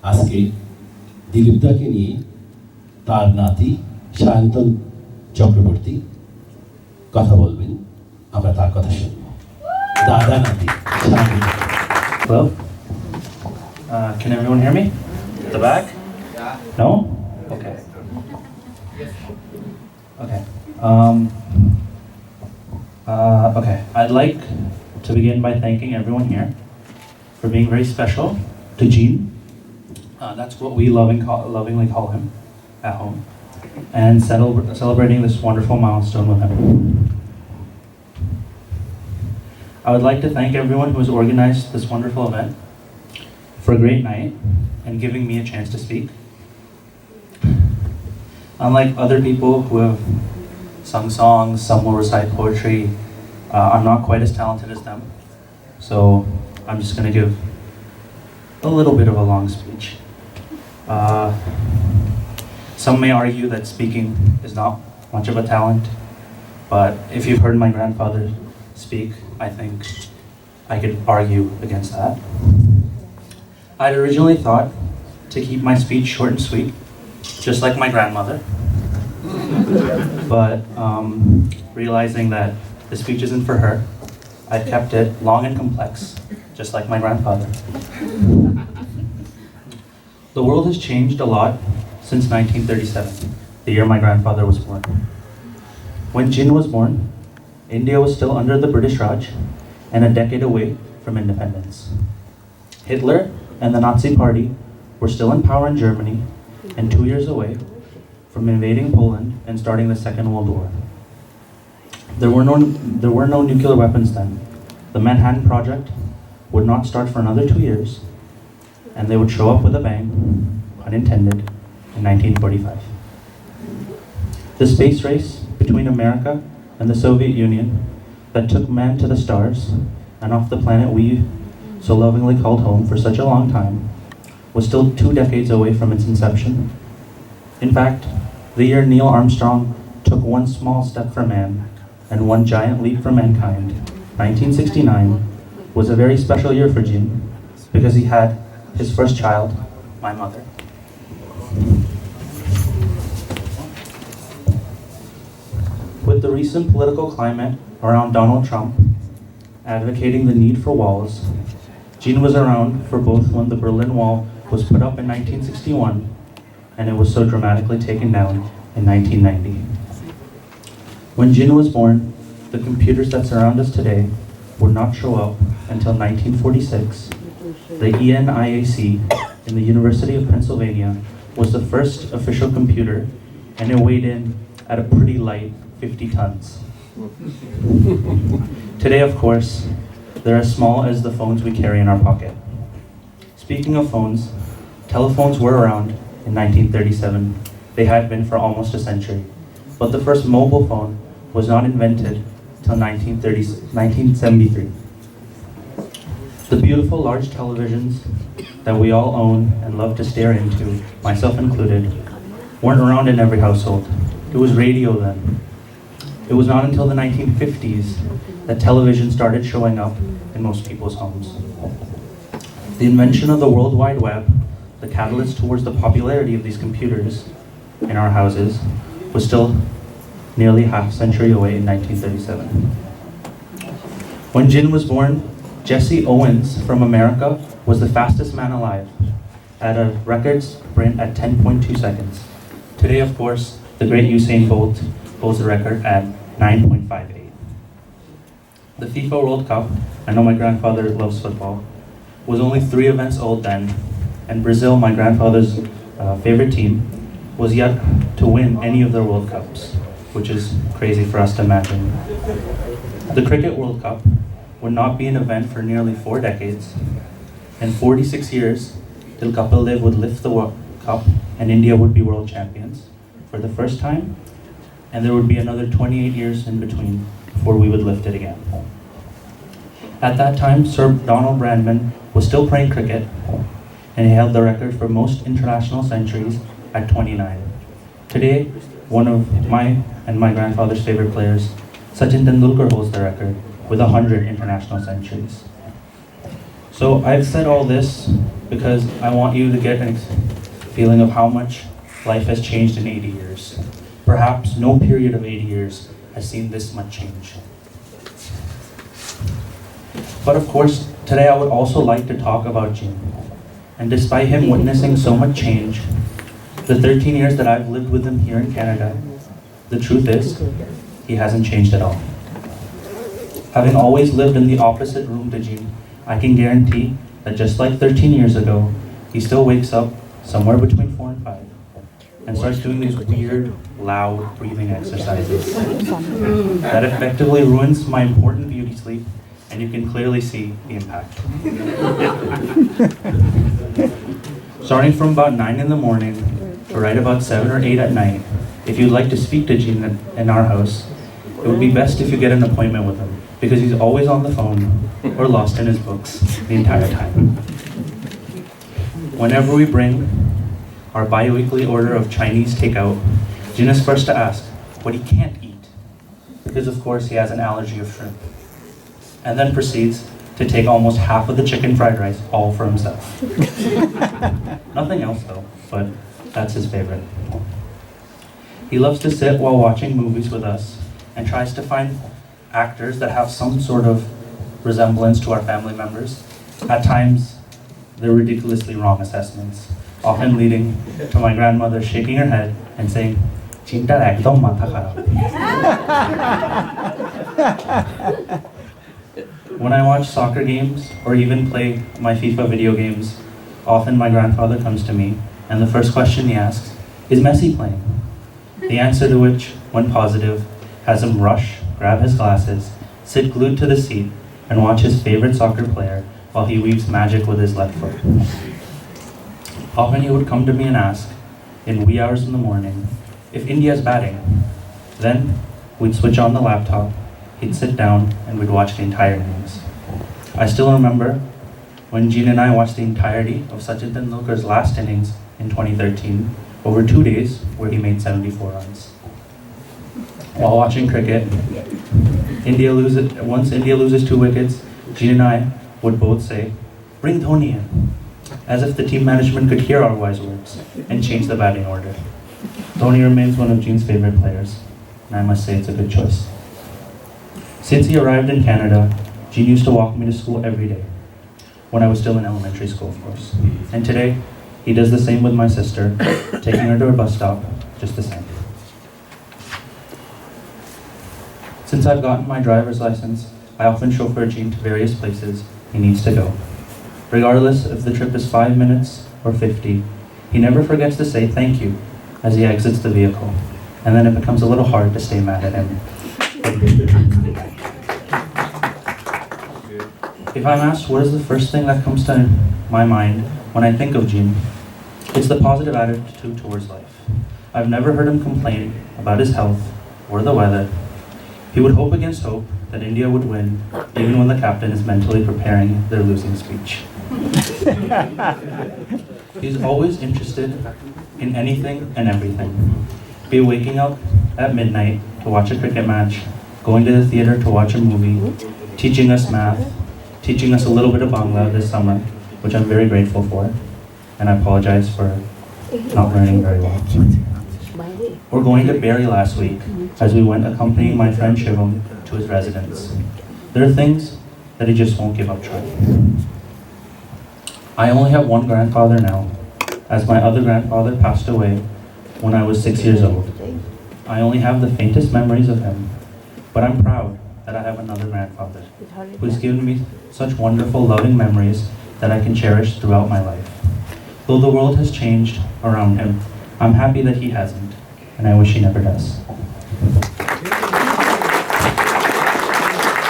আজকে দিলীপদাকে নিয়ে তার নাতি সায়ন্তন চক্রবর্তী কথা বলবেন, আমরা তার কথা শুনব। দাদা নাতি Sayantan. Hello? Can everyone hear me? At the back? Yeah. No? Okay. Okay. Okay. I'd like to begin by thanking everyone here for being very special to Gene. That's what we lovingly call him at home. And celebrating this wonderful milestone with him. I would like to thank everyone who has organized this wonderful event for a great night and giving me a chance to speak. Unlike other people who have sung songs, some will recite poetry, I'm not quite as talented as them. So I'm just going to give a little bit of a long speech. Some may argue that speaking is not much of a talent, but if you've heard my grandfather speak, I think I could argue against that. I'd originally thought to keep my speech short and sweet, just like my grandmother, but realizing that the speech isn't for her, I kept it long and complex, just like my grandfather. The world has changed a lot since 1937, the year my grandfather was born. When Jin was born, India was still under the British Raj and a decade away from independence. Hitler and the Nazi Party were still in power in Germany and 2 years away from invading Poland and starting the Second World War. There were no nuclear weapons then. The Manhattan Project would not start for another 2 years, and they would show up with a bang, pun intended, in 1945. The space race between America and the Soviet Union that took man to the stars and off the planet we so lovingly called home for such a long time was still 2 decades away from its inception. In fact, the year Neil Armstrong took one small step for man and one giant leap for mankind, 1969, was a very special year for Jin because he had his first child, my mother. With the recent political climate around Donald Trump advocating the need for walls, Jean was around for both when the Berlin Wall was put up in 1961 and it was so dramatically taken down in 1990. When Jean was born, the computers that surround us today would not show up until 1946. The ENIAC in the University of Pennsylvania was the first official computer, and it weighed in at a pretty light 50 tons. Today, of course, they're as small as the phones we carry in our pocket. Speaking of phones, telephones were around in 1937. They had been for almost a century. But the first mobile phone was not invented till 1973. The beautiful large televisions that we all own and love to stare into, myself included, weren't around in every household. It was radio then. It was not until the 1950s that television started showing up in most people's homes. The invention of the World Wide Web, the catalyst towards the popularity of these computers in our houses, was still nearly half a century away in 1937. When Jin was born, Jesse Owens from America was the fastest man alive at a record sprint at 10.2 seconds. Today, of course, the great Usain Bolt holds the record at 9.58. The FIFA World Cup, I know my grandfather loves football, was only 3 events old then, and Brazil, my grandfather's favorite team, was yet to win any of their World Cups, which is crazy for us to imagine. The Cricket World Cup would not be an event for nearly 4 decades, and 46 years till Kapil Dev would lift the World Cup and India would be world champions for the first time, and there would be another 28 years in between before we would lift it again. At that time, Sir Donald Bradman was still playing cricket, and he held the record for most international centuries at 29. Today, one of my and my grandfather's favorite players, Sachin Tendulkar, holds the record with 100 international centuries. So I've said all this because I want you to get a feeling of how much life has changed in 80 years. Perhaps no period of 80 years has seen this much change. But of course, today I would also like to talk about Jean. And despite him witnessing so much change, the 13 years that I've lived with him here in Canada, the truth is, he hasn't changed at all. Having always lived in the opposite room to Jean, I can guarantee that just like 13 years ago, he still wakes up somewhere between 4 and 5 and starts doing these weird, loud breathing exercises that effectively ruins my important beauty sleep, and you can clearly see the impact. Starting from about 9 in the morning to right about 7 or 8 at night, if you'd like to speak to Jean in our house, it would be best if you get an appointment with him, because he's always on the phone or lost in his books the entire time. Whenever we bring our bi-weekly order of Chinese takeout, Jean is first to ask what he can't eat, because of course he has an allergy of shrimp, and then proceeds to take almost half of the chicken fried rice all for himself. Nothing else though, but that's his favorite. He loves to sit while watching movies with us and tries to find actors that have some sort of resemblance to our family members. At times, they're ridiculously wrong assessments, often leading to my grandmother shaking her head and saying, "Chinta ekdom matha kharab." When I watch soccer games or even play my FIFA video games, often my grandfather comes to me and the first question he asks, "Is Messi playing?" The answer to which, when positive, has him rush, grab his glasses, sit glued to the seat, and watch his favorite soccer player while he weaves magic with his left foot. Often he would come to me and ask, in wee hours in the morning, if India's batting. Then we'd switch on the laptop, he'd sit down, and we'd watch the entire innings. I still remember when Jean and I watched the entirety of Sachin Tendulkar's last innings in 2013, over 2 days, where he made 74 runs. While watching cricket, once India loses 2 wickets, Jean and I would both say, "Bring Dhoni in," as if the team management could hear our wise words and change the batting order. Dhoni remains one of Jean's favorite players, and I must say it's a good choice. Since he arrived in Canada, Jean used to walk me to school every day, when I was still in elementary school, of course. And today, he does the same with my sister, taking her to her bus stop, just the same. Since I've gotten my driver's license, I often chauffeur Jean to various places he needs to go. Regardless if the trip is 5 minutes or 50, he never forgets to say thank you as he exits the vehicle, and then it becomes a little hard to stay mad at him. If I'm asked what is the first thing that comes to my mind when I think of Jean, it's the positive attitude towards life. I've never heard him complain about his health or the weather. He would hope against hope that India would win, even when the captain is mentally preparing their losing speech. He's always interested in anything and everything. Be it waking up at midnight to watch a cricket match, going to the theater to watch a movie, teaching us math, teaching us a little bit of Bangla this summer, which I'm very grateful for, and I apologize for not learning very well. Or going to Barrie last week, as we went accompanying my friend Shivam to his residence. There are things that he just won't give up trying. I only have one grandfather now, as my other grandfather passed away when I was 6 years old. I only have the faintest memories of him, but I'm proud that I have another grandfather who's given me such wonderful, loving memories that I can cherish throughout my life. Though the world has changed around him, I'm happy that he hasn't, and I wish he never does.